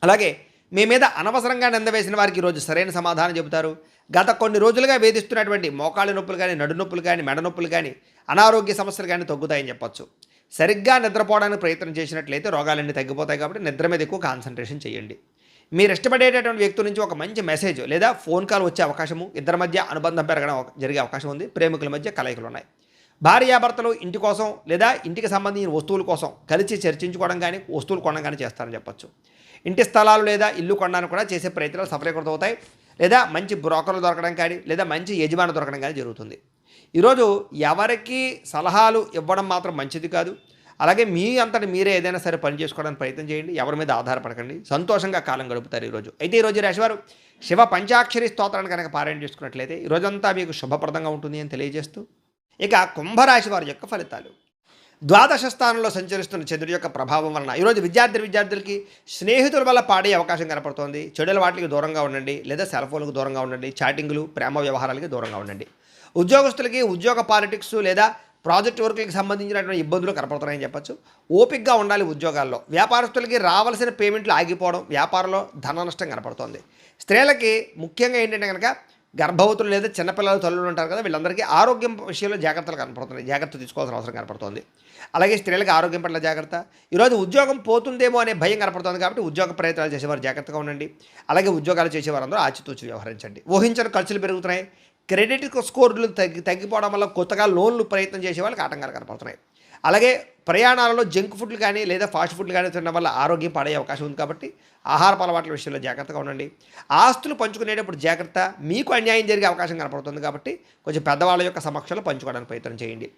అలాగే మీ మీద అనవసరంగా నిందవేసిన వారికి ఈరోజు సరైన సమాధానం చెబుతారు. గత కొన్ని రోజులుగా వేధిస్తున్నటువంటి మోకాళ్ళ నొప్పులు కానీ, నడు నొప్పులు కానీ, మెడ నొప్పులు కానీ, అనారోగ్య సమస్యలు కానీ తగ్గుతాయని చెప్పచ్చు. సరిగ్గా నిద్రపోవడానికి ప్రయత్నం చేసినట్లయితే రోగాలన్నీ తగ్గిపోతాయి. కాబట్టి నిద్ర మీద ఎక్కువ కాన్సన్ట్రేషన్ చేయండి. మీరు ఇష్టపడేటటువంటి వ్యక్తి నుంచి ఒక మంచి మెసేజ్ లేదా ఫోన్ కాల్ వచ్చే అవకాశము, ఇద్దరి మధ్య అనుబంధం పెరగడం జరిగే అవకాశం ఉంది. ప్రేమికుల మధ్య కలయికలు ఉన్నాయి. భార్యాభర్తలు ఇంటి కోసం లేదా ఇంటికి సంబంధించిన వస్తువుల కోసం కలిసి చర్చించుకోవడం కానీ, వస్తువులు కొనడం కానీ చేస్తారని చెప్పచ్చు. ఇంటి స్థలాలు లేదా ఇల్లు కొనడానికి కూడా చేసే ప్రయత్నాలు సఫలీకృతం అవుతాయి. లేదా మంచి బ్రోకర్లు దొరకడం కానీ, లేదా మంచి యజమాని దొరకడం కానీ జరుగుతుంది. ఈరోజు ఎవరికి సలహాలు ఇవ్వడం మాత్రం మంచిది కాదు. అలాగే మీ అంతటి మీరే ఏదైనా సరే పని చేసుకోవడానికి ప్రయత్నం చేయండి. ఎవరి మీద ఆధారపడకండి. సంతోషంగా కాలం గడుపుతారు ఈరోజు. అయితే ఈరోజు రాశివారు శివ పంచాక్షరి స్తోత్రాన్ని కనుక పారాయణ చేసుకున్నట్లయితే ఈరోజంతా మీకు శుభప్రదంగా ఉంటుంది అని తెలియజేస్తూ, ఇక కుంభరాశి వారి యొక్క ఫలితాలు. ద్వాదశ స్థానంలో సంచరిస్తున్న చంద్రుడి యొక్క ప్రభావం వలన ఈరోజు విద్యార్థులకి స్నేహితుల వల్ల పాడే అవకాశం కనపడుతోంది. చెడుల వాటికి దూరంగా ఉండండి, లేదా సెల్ ఫోన్లకు దూరంగా ఉండండి. చాటింగ్లు, ప్రేమ వ్యవహారాలకి దూరంగా ఉండండి. ఉద్యోగస్తులకి ఉద్యోగ పాలిటిక్స్ లేదా ప్రాజెక్ట్ వర్క్కి సంబంధించినటువంటి ఇబ్బందులు కనపడుతున్నాయని చెప్పచ్చు. ఓపికగా ఉండాలి ఉద్యోగాల్లో. వ్యాపారస్తులకి రావాల్సిన పేమెంట్లు ఆగిపోవడం, వ్యాపారంలో ధన నష్టం కనపడుతోంది. స్త్రీలకి ముఖ్యంగా ఏంటంటే కనుక గర్భవతులు లేదా చిన్నపిల్లలు తల్లులు ఉంటారు కదా, వీళ్ళందరికీ ఆరోగ్యం విషయంలో జాగ్రత్తలు కనపడుతున్నాయి. జాగ్రత్త తీసుకోవాల్సిన అవసరం కనపడుతోంది. అలాగే స్త్రీలకు ఆరోగ్యం పట్ల జాగ్రత్త. ఈరోజు ఉద్యోగం పోతుందేమో అనే భయం కనపడుతుంది. కాబట్టి ఉద్యోగ ప్రయత్నాలు చేసేవారు జాగ్రత్తగా ఉండండి. అలాగే ఉద్యోగాలు చేసేవారందరూ ఆచితూచి వ్యవహరించండి. ఊహించిన ఖర్చులు పెరుగుతున్నాయి. క్రెడిట్ స్కోర్లు తగ్గిపోవడం వల్ల కొత్తగా లోన్లు ప్రయత్నం చేసే వాళ్ళకి ఆటంకాలు కనపడుతున్నాయి. అలాగే ప్రయాణాలలో జంక్ ఫుడ్లు కానీ లేదా ఫాస్ట్ ఫుడ్లు కానీ తినడం వల్ల ఆరోగ్యం పాడయ్యే అవకాశం ఉంది కాబట్టి ఆహారపు అలవాట్ల విషయంలో జాగ్రత్తగా ఉండండి. ఆస్తులు పంచుకునేటప్పుడు జాగ్రత్త. మీకు అన్యాయం జరిగే అవకాశం కనపడుతుంది కాబట్టి కొంచెం పెద్దవాళ్ళ యొక్క సమక్షంలో పంచుకోవడానికి ప్రయత్నం చేయండి.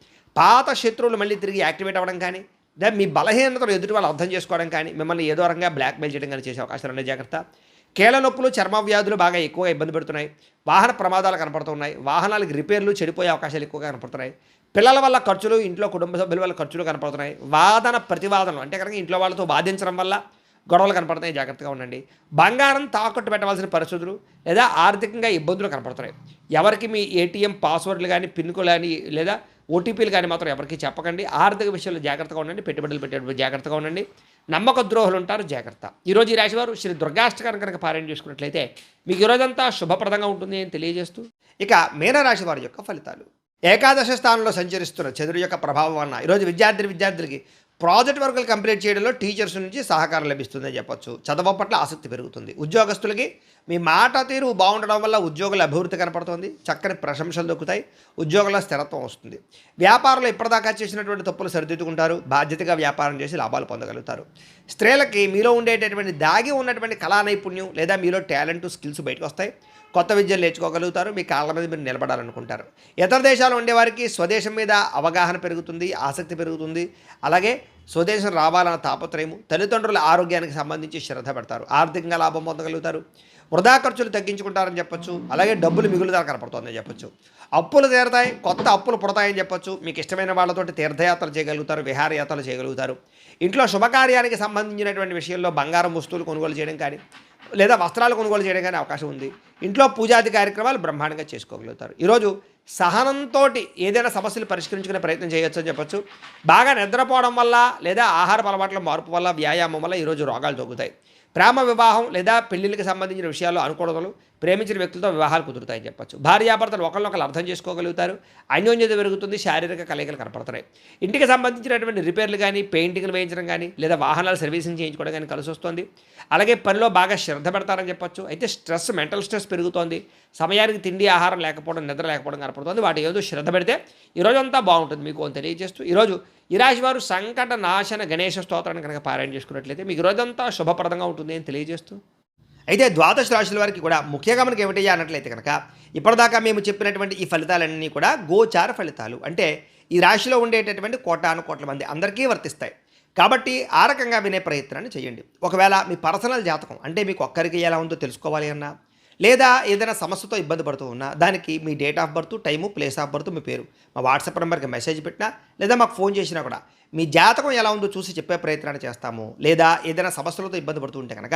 పాత శత్రువులు మళ్ళీ తిరిగి యాక్టివేట్ అవ్వడం కానీ లేదా మీ బలహీనతలు ఎదుటి వాళ్ళు అర్థం చేసుకోవడం కానీ మిమ్మల్ని ఏదో రకంగా బ్లాక్మెయిల్ చేయడం కానీ చేసే అవకాశాలు ఉన్నాయి. జాగ్రత్త. కీళ్ళ నొప్పులు, చర్మ వ్యాధులు బాగా ఎక్కువగా ఇబ్బంది పెడుతున్నాయి. వాహన ప్రమాదాలు కనపడుతున్నాయి. వాహనాలకు రిపేర్లు, చెడిపోయే అవకాశాలు ఎక్కువగా కనపడుతున్నాయి. పిల్లల వల్ల ఖర్చులు, ఇంట్లో కుటుంబ సభ్యుల వల్ల ఖర్చులు కనపడుతున్నాయి. వాదన ప్రతివాదనలు అంటే కనుక ఇంట్లో వాళ్ళతో వాదించడం వల్ల గొడవలు కనపడుతున్నాయి. జాగ్రత్తగా ఉండండి. బంగారం తాకట్టు పెట్టవలసిన పరిస్థితులు లేదా ఆర్థికంగా ఇబ్బందులు కనపడుతున్నాయి. ఎవరికి మీ ఏటీఎం పాస్వర్డ్లు కానీ, పిన్లు కానీ లేదా ఓటీపీలు కానీ మాత్రం ఎవరికి చెప్పకండి. ఆర్థిక విషయంలో జాగ్రత్తగా ఉండండి. పెట్టుబడులు పెట్టేటప్పుడు జాగ్రత్తగా ఉండండి. నమ్మక ద్రోహులు ఉంటారు. జాగ్రత్త. ఈరోజు ఈ రాశివారు శ్రీ దుర్గాష్టకాన్ని కనుక పారాయణ చేసుకున్నట్లయితే మీకు ఈరోజంతా శుభప్రదంగా ఉంటుంది అని తెలియజేస్తూ ఇక మీనరాశి వారి యొక్క ఫలితాలు. ఏకాదశ స్థానంలో సంచరిస్తున్న చంద్రుడి యొక్క ప్రభావం వలన ఈరోజు విద్యార్థులకి ప్రాజెక్ట్ వర్కులు కంప్లీట్ చేయడంలో టీచర్స్ నుంచి సహకారం లభిస్తుందని చెప్పొచ్చు. చదువు పట్ల ఆసక్తి పెరుగుతుంది. ఉద్యోగస్తులకి మీ మాట తీరు బాగుండడం వల్ల ఉద్యోగుల అభివృద్ధి కనపడుతుంది. చక్కని ప్రశంసలు దొక్కుతాయి. ఉద్యోగుల స్థిరత్వం వస్తుంది. వ్యాపారంలో ఇప్పటిదాకా చేసినటువంటి తప్పులు సరిదిద్దుకుంటారు. బాధ్యతగా వ్యాపారం చేసి లాభాలు పొందగలుగుతారు. స్త్రీలకి మీలో ఉండేటటువంటి దాగి ఉన్నటువంటి కళా నైపుణ్యం లేదా మీలో టాలెంట్, స్కిల్స్ బయటకు వస్తాయి. కొత్త విద్యలు నేర్చుకోగలుగుతారు. మీ కాళ్ళ మీద మీరు నిలబడాలనుకుంటారు. ఇతర దేశాలు ఉండేవారికి స్వదేశం మీద అవగాహన పెరుగుతుంది, ఆసక్తి పెరుగుతుంది. అలాగే స్వదేశం రావాలన్న తాపత్రయము, తల్లిదండ్రుల ఆరోగ్యానికి సంబంధించి శ్రద్ధ పెడతారు. ఆర్థికంగా లాభం పొందగలుగుతారు. వృధా ఖర్చులు తగ్గించుకుంటారని చెప్పొచ్చు. అలాగే డబ్బులు మిగులుదల కనపడుతుందని చెప్పొచ్చు. అప్పులు తీరతాయి, కొత్త అప్పులు పుడతాయని చెప్పొచ్చు. మీకు ఇష్టమైన వాళ్ళతోటి తీర్థయాత్రలు చేయగలుగుతారు, విహారయాత్రలు చేయగలుగుతారు. ఇంట్లో శుభకార్యానికి సంబంధించినటువంటి విషయంలో బంగారం వస్తువులు కొనుగోలు చేయడం కానీ లేదా వస్త్రాలు కొనుగోలు చేయడం కానీ అవకాశం ఉంది. ఇంట్లో పూజాది కార్యక్రమాలు బ్రహ్మాండంగా చేసుకోగలుగుతారు. ఈరోజు సహనంతో ఏదైనా సమస్యలు పరిష్కరించుకునే ప్రయత్నం చేయొచ్చు అని చెప్పొచ్చు. బాగా నిద్రపోవడం వల్ల లేదా ఆహార అలవాట్ల మార్పు వల్ల, వ్యాయామం వల్ల ఈరోజు రోగాలు తగ్గుతాయి. ప్రేమ వివాహం లేదా పెళ్లిళ్ళకి సంబంధించిన విషయాల్లో అనుకూలతలు, ప్రేమించిన వ్యక్తులతో వివాహాలు కుదురుతాయని చెప్పొచ్చు. భార్యాభర్తలు ఒకరినొకరు అర్థం చేసుకోగలుగుతారు. అన్యోన్యత పెరుగుతుంది. శారీరక కలయికలు కనపడుతున్నాయి. ఇంటికి సంబంధించినటువంటి రిపేర్లు కానీ, పెయింటింగ్లు వేయించడం కానీ లేదా వాహనాలు సర్వీసింగ్ చేయించుకోవడం కానీ కలిసి వస్తుంది. అలాగే పనిలో బాగా శ్రద్ధ పెడతారని చెప్పొచ్చు. అయితే స్ట్రెస్, మెంటల్ స్ట్రెస్ పెరుగుతోంది. సమయానికి తిండి, ఆహారం లేకపోవడం, నిద్ర లేకపోవడం కనపడుతుంది. వాటి ఏదో శ్రద్ధ పెడితే ఈరోజంతా బాగుంటుంది మీకు అని తెలియజేస్తూ ఈరోజు ఈ రాశి వారు సంకట నాశన గణేష స్తోత్రాన్ని కనుక పారాయణ చేసుకున్నట్లయితే మీకు రోజంతా శుభప్రదంగా ఉంటుంది అని తెలియజేస్తూ అయితే ద్వాదశ రాశుల వారికి కూడా ముఖ్యంగా మనకి ఏమిటయ్యా అన్నట్లయితే కనుక ఇప్పటిదాకా మేము చెప్పినటువంటి ఈ ఫలితాలన్నీ కూడా గోచార ఫలితాలు. అంటే ఈ రాశిలో ఉండేటటువంటి కోటాను కోట్ల మంది అందరికీ వర్తిస్తాయి. కాబట్టి ఆ రకంగా వినే ప్రయత్నాన్ని చేయండి. ఒకవేళ మీ పర్సనల్ జాతకం అంటే మీకు ఒక్కరికి ఎలా ఉందో తెలుసుకోవాలి అన్నా లేదా ఏదైనా సమస్యతో ఇబ్బంది పడుతూ ఉన్నా దానికి మీ date of birth, time, place of birth, మీ పేరు మా వాట్సాప్ నెంబర్కి మెసేజ్ పెట్టినా లేదా మాకు ఫోన్ చేసినా కూడా మీ జాతకం ఎలా ఉందో చూసి చెప్పే ప్రయత్నాన్ని చేస్తాము. లేదా ఏదైనా సమస్యలతో ఇబ్బంది పడుతూ ఉంటే కనుక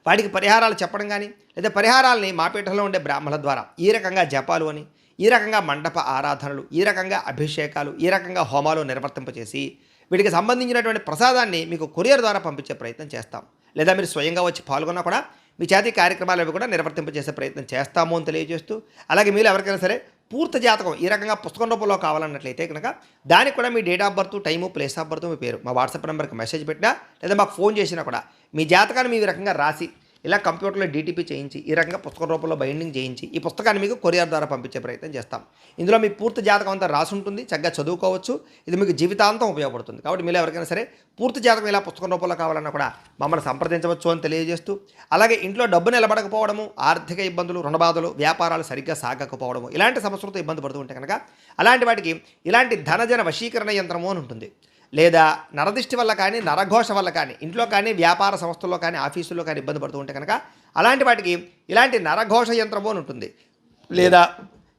వాటికి పరిహారాలు చెప్పడం కానీ లేదా పరిహారాలని మా పీఠంలో ఉండే బ్రాహ్మణుల ద్వారా ఈ రకంగా జపాలు అని, ఈ రకంగా మండప ఆరాధనలు, ఈ రకంగా అభిషేకాలు, ఈ రకంగా హోమాలు నిర్వర్తింపచేసి వీటికి సంబంధించినటువంటి ప్రసాదాన్ని మీకు కొరియర్ ద్వారా పంపించే ప్రయత్నం చేస్తాం. లేదా మీరు స్వయంగా వచ్చి పాల్గొన్నా కూడా మీ చేతి కార్యక్రమాలు అవి కూడా నిర్వర్తింపజేసే ప్రయత్నం చేస్తాము అని తెలియజేస్తూ అలాగే మీరు ఎవరికైనా సరే పూర్తి జాతకం ఈ రకంగా పుస్తకం రూపంలో కావాలన్నట్లయితే కనుక దానికి కూడా మీ date of birth, time, place of birth, మీ పేరు మా వాట్సాప్ నెంబర్కి మెసేజ్ పెట్టినా లేదా మాకు ఫోన్ చేసినా కూడా మీ జాతకాన్ని మీ రకంగా రాసి ఇలా కంప్యూటర్లో డీటీపీ చేయించి ఈ రకంగా పుస్తకం రూపంలో బైండింగ్ చేయించి ఈ పుస్తకాన్ని మీకు కొరియర్ ద్వారా పంపించే ప్రయత్నం చేస్తాం. ఇందులో మీ పూర్తి జాతకం అంతా రాసి ఉంటుంది. చక్కగా చదువుకోవచ్చు. ఇది మీకు జీవితాంతం ఉపయోగపడుతుంది. కాబట్టి మీరు ఎవరికైనా సరే పూర్తి జాతకం ఇలా పుస్తకం రూపంలో కావాలన్నా కూడా మమ్మల్ని సంప్రదించవచ్చు అని తెలియజేస్తూ అలాగే ఇంట్లో డబ్బు నిలబడకపోవడము, ఆర్థిక ఇబ్బందులు, రుణబాధలు, వ్యాపారాలు సరిగ్గా సాగకపోవడము ఇలాంటి సమస్యలతో ఇబ్బంది పడుతూ ఉంటే కనుక అలాంటి వాటికి ఇలాంటి ధనజన వశీకరణ యంత్రము అని ఉంటుంది. లేదా నరదిష్టి వల్ల కానీ, నరఘోష వల్ల కానీ, ఇంట్లో కానీ, వ్యాపార సంస్థల్లో కానీ, ఆఫీసుల్లో కానీ ఇబ్బంది పడుతూ ఉంటే కనుక అలాంటి వాటికి ఇలాంటి నరఘోష యంత్రము అని ఉంటుంది. లేదా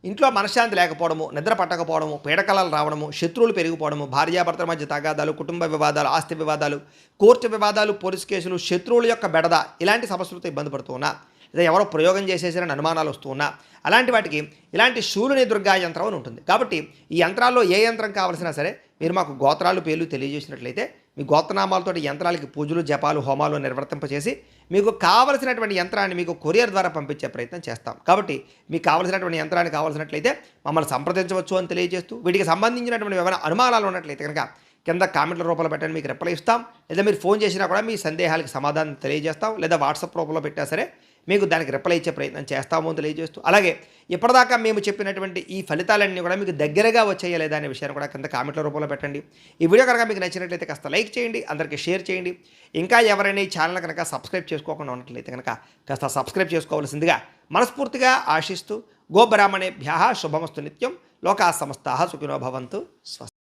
ఇంట్లో మనశ్శాంతి లేకపోవడము, నిద్ర పట్టకపోవడము, పీడకలాలు రావడము, శత్రువులు పెరిగిపోవడము, భార్యాభర్తల మధ్య తగాదాలు, కుటుంబ వివాదాలు, ఆస్తి వివాదాలు, కోర్టు వివాదాలు, పోలీస్ కేసులు, శత్రువుల యొక్క బెడద ఇలాంటి సమస్యలతో ఇబ్బంది పడుతూ ఉన్నా లేదా ఎవరో ప్రయోగం చేసేసారని అనుమానాలు వస్తూ ఉన్నా అలాంటి వాటికి ఇలాంటి శూలుని దుర్గా యంత్రం అని ఉంటుంది. కాబట్టి ఈ యంత్రాల్లో ఏ యంత్రం కావాల్సినా సరే మీరు మాకు గోత్రాలు, పేర్లు తెలియజేసినట్లయితే మీ గోత్రనామాలతో యంత్రాలకి పూజలు, జపాలు, హోమాలు నిర్వర్తింపచేసి మీకు కావలసినటువంటి యంత్రాన్ని మీకు కొరియర్ ద్వారా పంపించే ప్రయత్నం చేస్తాం. కాబట్టి మీకు కావలసినటువంటి యంత్రాన్ని కావాల్సినట్లయితే మమ్మల్ని సంప్రదించవచ్చు అని తెలియజేస్తూ వీటికి సంబంధించినటువంటి ఏమైనా అనుమానాలు ఉన్నట్లయితే కనుక కింద కామెంట్ల రూపంలో పెట్టండి, మీకు రిప్లై ఇస్తాం. లేదా మీరు ఫోన్ చేసినా కూడా మీ సందేహాలకు సమాధానం తెలియజేస్తాం. లేదా వాట్సాప్ రూపంలో పెట్టినా సరే మీకు దానికి రిప్లై ఇచ్చే ప్రయత్నం చేస్తామో తెలియజేస్తూ, అలాగే ఇప్పటిదాకా మేము చెప్పినటువంటి ఈ ఫలితాలన్నీ కూడా మీకు దగ్గరగా వచ్చాయా లేదా అనే విషయాన్ని కూడా కింద కామెంట్ల రూపంలో పెట్టండి. ఈ వీడియో కనుక మీకు నచ్చినట్లయితే కాస్త లైక్ చేయండి, అందరికీ షేర్ చేయండి. ఇంకా ఎవరైనా ఈ ఛానల్ కనుక సబ్స్క్రైబ్ చేసుకోకుండా ఉన్నట్లయితే కనుక కాస్త సబ్స్క్రైబ్ చేసుకోవాల్సిందిగా మనస్ఫూర్తిగా ఆశిస్తూ, గోబ్రాహ్మణేభ్యः శుభమస్తు నిత్యం, లోకా సమస్తాః సుఖినో భవంతు. స్వస్తి.